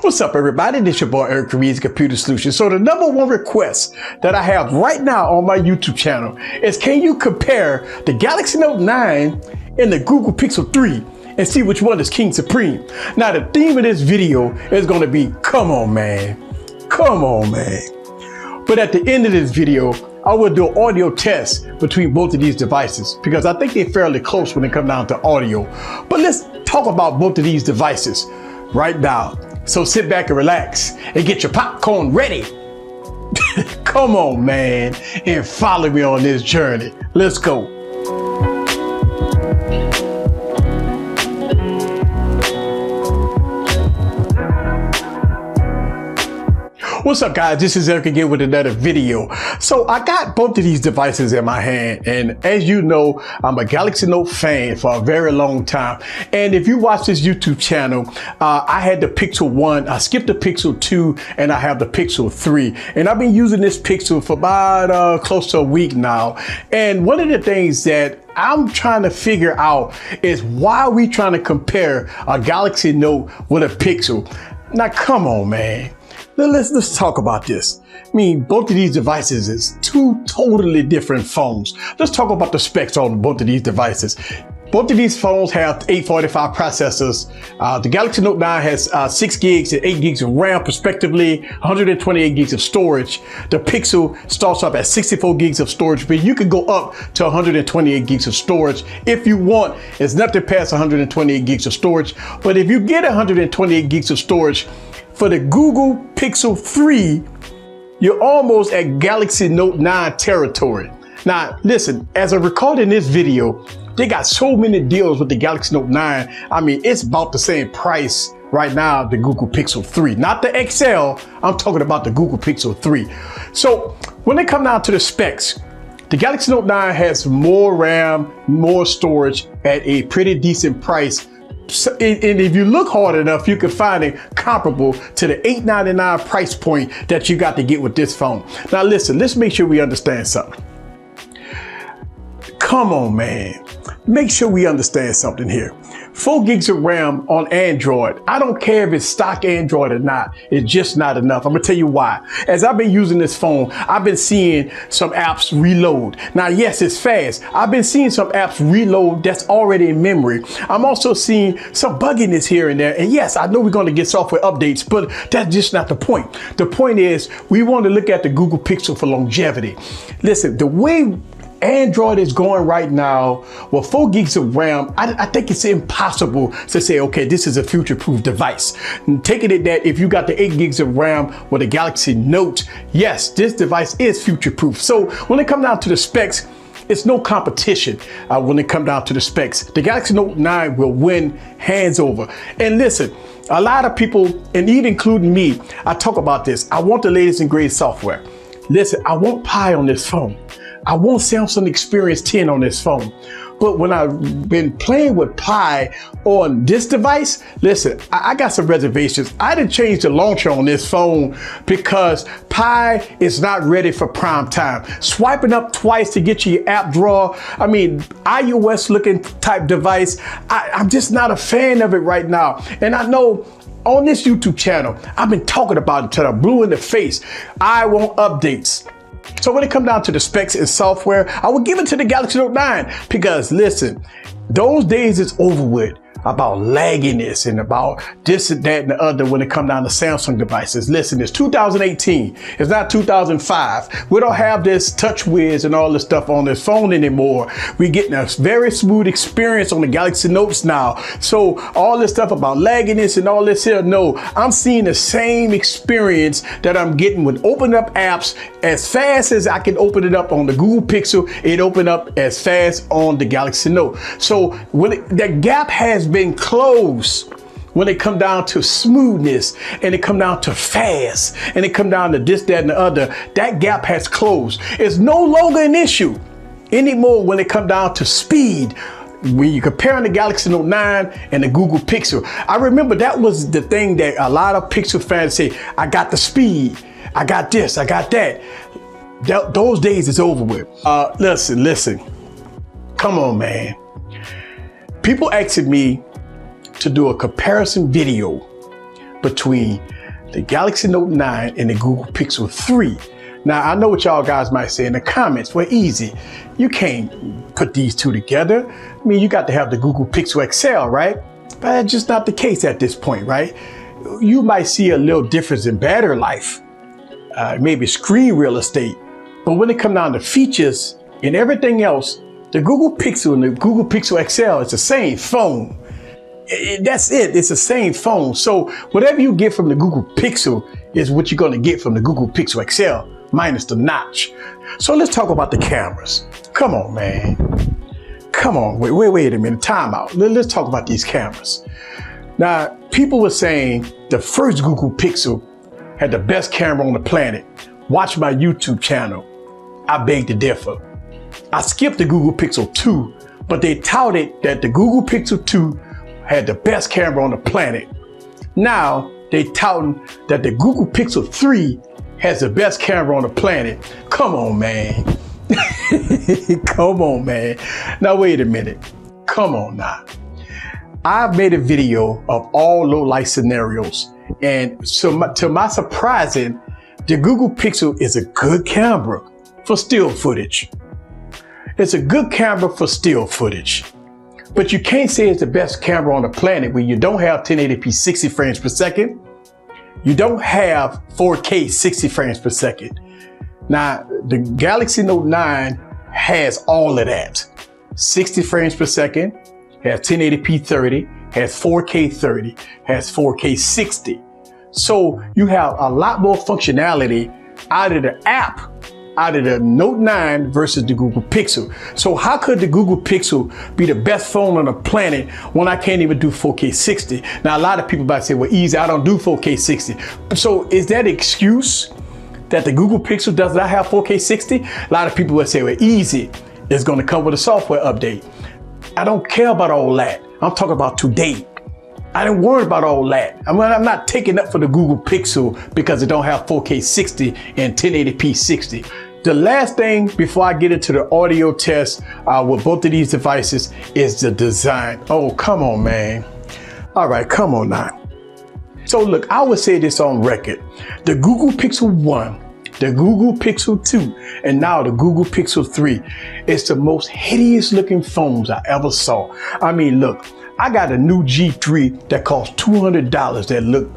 What's up, everybody? This your boy Eric from Easy Computer Solutions. So the number one request that I have right now on my YouTube channel is, can you compare the Galaxy Note 9 and the Google Pixel 3 and see which one is King Supreme? Now the theme of this video is going to be, come on man, come on man. But at the end of this video, I will do an audio test between both of these devices because I think they're fairly close when it comes down to audio. But let's talk about both of these devices right now. So sit back and relax and get your popcorn ready. Come on, man, and follow me on this journey. Let's go. What's up, guys? This is Eric again with another video. So I got both of these devices in my hand, and as you know, I'm a Galaxy Note fan for a very long time. And if you watch this YouTube channel, I had the Pixel 1, I skipped the Pixel 2, and I have the Pixel 3. And I've been using this Pixel for about close to a week now. And one of the things that I'm trying to figure out is why are we trying to compare a Galaxy Note with a Pixel? Now, come on, man. Let's talk about this. I mean, both of these devices is two totally different phones. Let's talk about the specs on both of these devices. Both of these phones have 845 processors. The Galaxy Note 9 has 6 gigs and 8 gigs of RAM, respectively, 128 gigs of storage. The Pixel starts off at 64 gigs of storage, but you can go up to 128 gigs of storage if you want. It's nothing past 128 gigs of storage. But if you get 128 gigs of storage, for the Google Pixel 3, you're almost at Galaxy Note 9 territory. Now, listen, as I recorded this video, they got so many deals with the Galaxy Note 9. I mean, it's about the same price right now, the Google Pixel 3. Not the XL, I'm talking about the Google Pixel 3. So when they come down to the specs, the Galaxy Note 9 has more RAM, more storage at a pretty decent price. So, and if you look hard enough, you can find it comparable to the $899 price point that you got to get with this phone. Now listen, let's make sure we understand something. Come on, man. Make sure we understand something here. 4 gigs of RAM on Android. I don't care if it's stock Android or not. It's just not enough. I'm gonna tell you why. As I've been using this phone, I've been seeing some apps reload. Now, yes, it's fast. I've been seeing some apps reload that's already in memory. I'm also seeing some bugginess here and there. And yes, I know we're gonna get software updates, but that's just not the point. The point is, we want to look at the Google Pixel for longevity. Listen, the way Android is going right now with 4 gigs of RAM, I think it's impossible to say, okay, this is a future-proof device. And taking it that if you got the 8 gigs of RAM with a Galaxy Note, yes, this device is future-proof. So when it comes down to the specs, it's no competition when it comes down to the specs. The Galaxy Note 9 will win hands over. And listen, a lot of people, and even including me, I talk about this. I want the latest and greatest software. Listen, I want Pi on this phone. I want Samsung Experience 10 on this phone. But when I've been playing with Pi on this device, listen, I got some reservations. I didn't change the launcher on this phone because Pi is not ready for prime time. Swiping up twice to get your app drawer, I mean, iOS looking type device, I'm just not a fan of it right now. And I know on this YouTube channel, I've been talking about it till I'm blue in the face. I want updates. So when it comes down to the specs and software, I will give it to the Galaxy Note 9 because listen, those days is over with about lagginess and about this and that and the other when it comes down to Samsung devices. Listen, it's 2018. It's not 2005. We don't have this touch whiz and all this stuff on this phone anymore. We're getting a very smooth experience on the Galaxy Notes now. So all this stuff about lagginess and all this here, no, I'm seeing the same experience that I'm getting with opening up apps as fast as I can open it up on the Google Pixel. It opened up as fast on the Galaxy Note. So when that gap has been closed when it come down to smoothness and it come down to fast and it come down to this, that, and the other, that gap has closed. It's no longer an issue anymore when it come down to speed. When you're comparing the Galaxy Note 9 and the Google Pixel, I remember that was the thing that a lot of Pixel fans say, I got the speed, I got this, I got that. Those days is over with. Listen, come on, man. People asking me to do a comparison video between the Galaxy Note 9 and the Google Pixel 3. Now, I know what y'all guys might say in the comments. Well, easy. You can't put these two together. I mean, you got to have the Google Pixel XL, right? But that's just not the case at this point, right? You might see a little difference in battery life, maybe screen real estate. But when it comes down to features and everything else, the Google Pixel and the Google Pixel XL is the same phone. That's it. It's the same phone. So whatever you get from the Google Pixel is what you're going to get from the Google Pixel XL, minus the notch. So let's talk about the cameras. Come on, man. Come on. Wait a minute. Time out. Let's talk about these cameras. Now, people were saying the first Google Pixel had the best camera on the planet. Watch my YouTube channel. I beg to differ. I skipped the Google Pixel 2, but they touted that the Google Pixel 2 had the best camera on the planet. Now they touting that the Google Pixel 3 has the best camera on the planet. Come on, man. Come on, man. Now wait a minute. Come on now. I've made a video of all low light scenarios, and so to my surprising, the Google Pixel is a good camera for still footage. It's a good camera for still footage. But you can't say it's the best camera on the planet when you don't have 1080p 60 frames per second. You don't have 4K 60 frames per second. Now, the Galaxy Note 9 has all of that. 60 frames per second, has 1080p 30, has 4K 30, has 4K 60. So you have a lot more functionality out of the app, out of the Note 9 versus the Google Pixel. So how could the Google Pixel be the best phone on the planet when I can't even do 4K 60? Now, a lot of people might say, well, easy, I don't do 4K 60. So is that an excuse that the Google Pixel does not have 4K 60? A lot of people would say, well, easy, it's going to come with a software update. I don't care about all that. I'm talking about today. I didn't worry about all that. I'm not taking up for the Google Pixel because it don't have 4K 60 and 1080p 60. The last thing before I get into the audio test with both of these devices is the design. Oh, come on, man. All right, come on now. So look, I would say this on record. The Google Pixel 1, the Google Pixel 2, and now the Google Pixel 3 is the most hideous looking phones I ever saw. I mean, look, I got a new G3 that costs $200 that look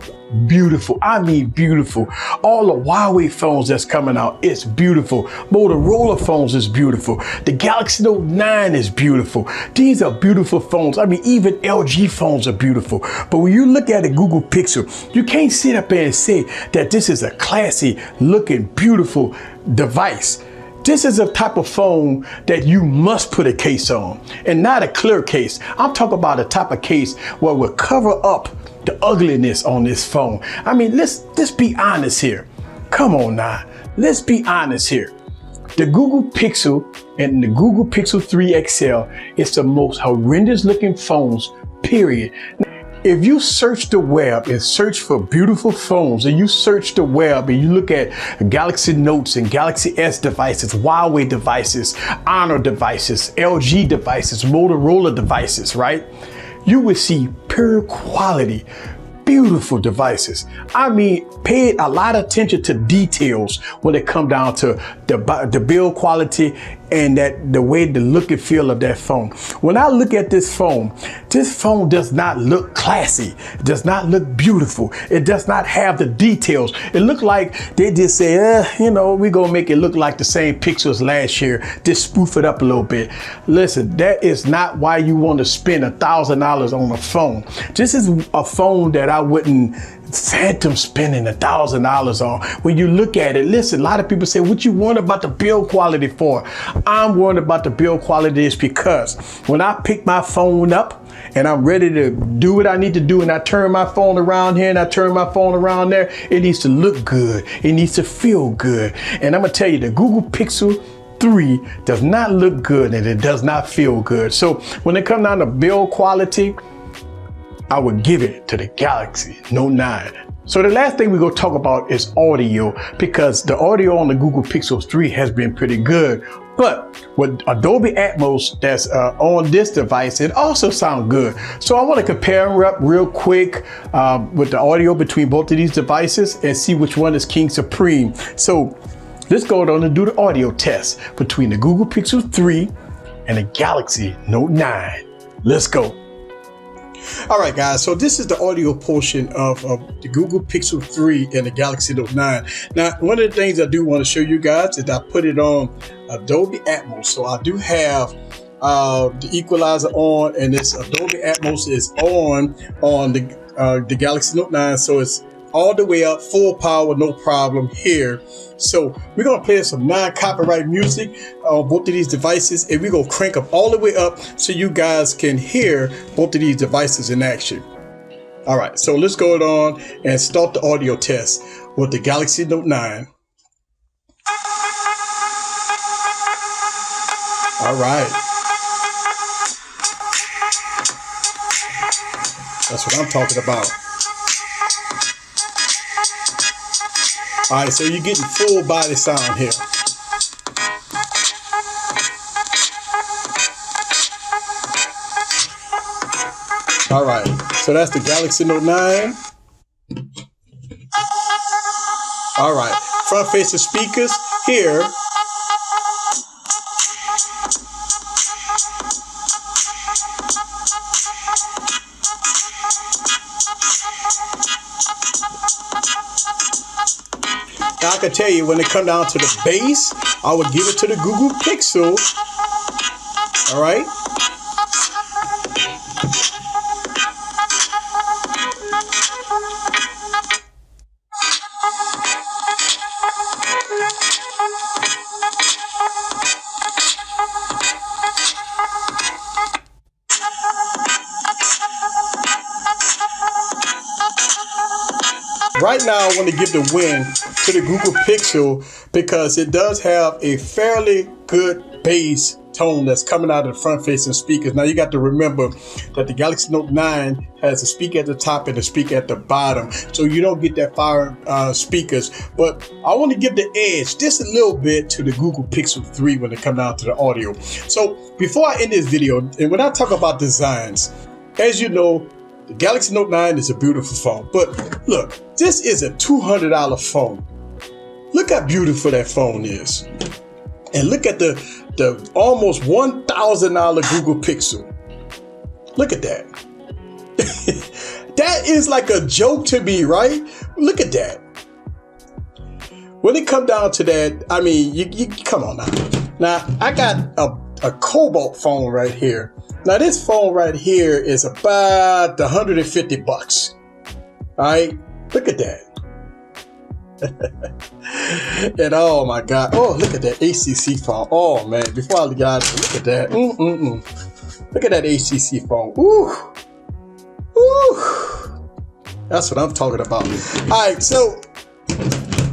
beautiful. I mean beautiful. All the Huawei phones that's coming out, it's beautiful. Motorola phones is beautiful. The Galaxy Note 9 is beautiful. These are beautiful phones. I mean, even LG phones are beautiful. But when you look at the Google Pixel, you can't sit up there and say that this is a classy looking, beautiful device. This is a type of phone that you must put a case on, and not a clear case. I'm talking about a type of case where we'll cover up the ugliness on this phone. I mean, let's be honest here. Come on now. Let's be honest here. The Google Pixel and the Google Pixel 3 XL is the most horrendous looking phones, period. If you search the web and search for beautiful phones, and you search the web and you look at Galaxy Notes and Galaxy S devices, Huawei devices, Honor devices, LG devices, Motorola devices, right? You will see pure quality, beautiful devices. I mean, paid a lot of attention to details when it come down to the build quality and the way the look and feel of that phone. When I look at this phone does not look classy. It does not look beautiful. It does not have the details. It look like they just say, we're gonna make it look like the same pixels last year. Just spoof it up a little bit. Listen, that is not why you want to spend $1,000 on a phone. This is a phone that I wouldn't phantom spending $1,000 on. When you look at it, listen, a lot of people say, what you want about the build quality for? I'm worried about the build quality is because when I pick my phone up and I'm ready to do what I need to do, and I turn my phone around here and I turn my phone around there, it needs to look good. It needs to feel good. And I'm gonna tell you, the Google Pixel 3 does not look good and it does not feel good. So when it comes down to build quality, I would give it to the Galaxy Note 9. So the last thing we're going to talk about is audio, because the audio on the Google Pixel 3 has been pretty good But with Adobe Atmos that's on this device, it also sounds good. So I want to compare them up real quick with the audio between both of these devices and see which one is King Supreme. So let's go on and do the audio test between the Google Pixel 3 and the Galaxy Note 9. Let's go. All right, guys, so this is the audio portion of the Google Pixel 3 and the Galaxy Note 9. Now, one of the things I do want to show you guys is I put it on Adobe Atmos. So I do have the equalizer on, and this Adobe Atmos is on the Galaxy Note 9. So it's all the way up, full power, no problem here. So we're gonna play some non-copyright music on both of these devices, and we're gonna crank them all the way up so you guys can hear both of these devices in action. All right, so let's go on and start the audio test with the Galaxy Note 9. All right. That's what I'm talking about. All right, so you're getting full body sound here. All right, so that's the Galaxy Note 9. All right, front facing speakers here. Now I can tell you when it comes down to the bass, I would give it to the Google Pixel. All right. Right now, I want to give the win to the Google Pixel because it does have a fairly good bass tone that's coming out of the front-facing speakers. Now, you got to remember that the Galaxy Note 9 has a speaker at the top and a speaker at the bottom, so you don't get that fire speakers. But I want to give the edge just a little bit to the Google Pixel 3 when it comes down to the audio. So before I end this video, and when I talk about designs, as you know, the Galaxy Note 9 is a beautiful phone, but look, this is a $200 phone. Look how beautiful that phone is. And look at the almost $1,000 Google Pixel. Look at that. That is like a joke to me, right? Look at that. When it comes down to that, I mean, you come on now. Now, I got a Cobalt phone right here. Now this phone right here is about 150 bucks. All right, look at that. And oh my God, oh look at that ACC phone. Oh man, before I got look at that. Look at that ACC phone. Ooh, ooh. That's what I'm talking about. All right, so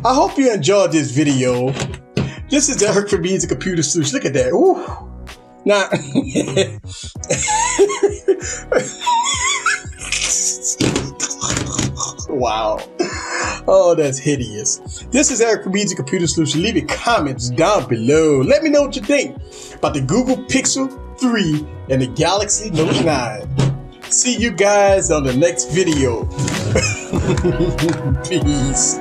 I hope you enjoyed this video. This is Eric from Easy Computer Solutions. Look at that. Ooh. Now, wow. Oh, that's hideous. This is Eric from Easy Computer Solutions. Leave your comments down below. Let me know what you think about the Google Pixel 3 and the Galaxy Note 9. See you guys on the next video. Peace.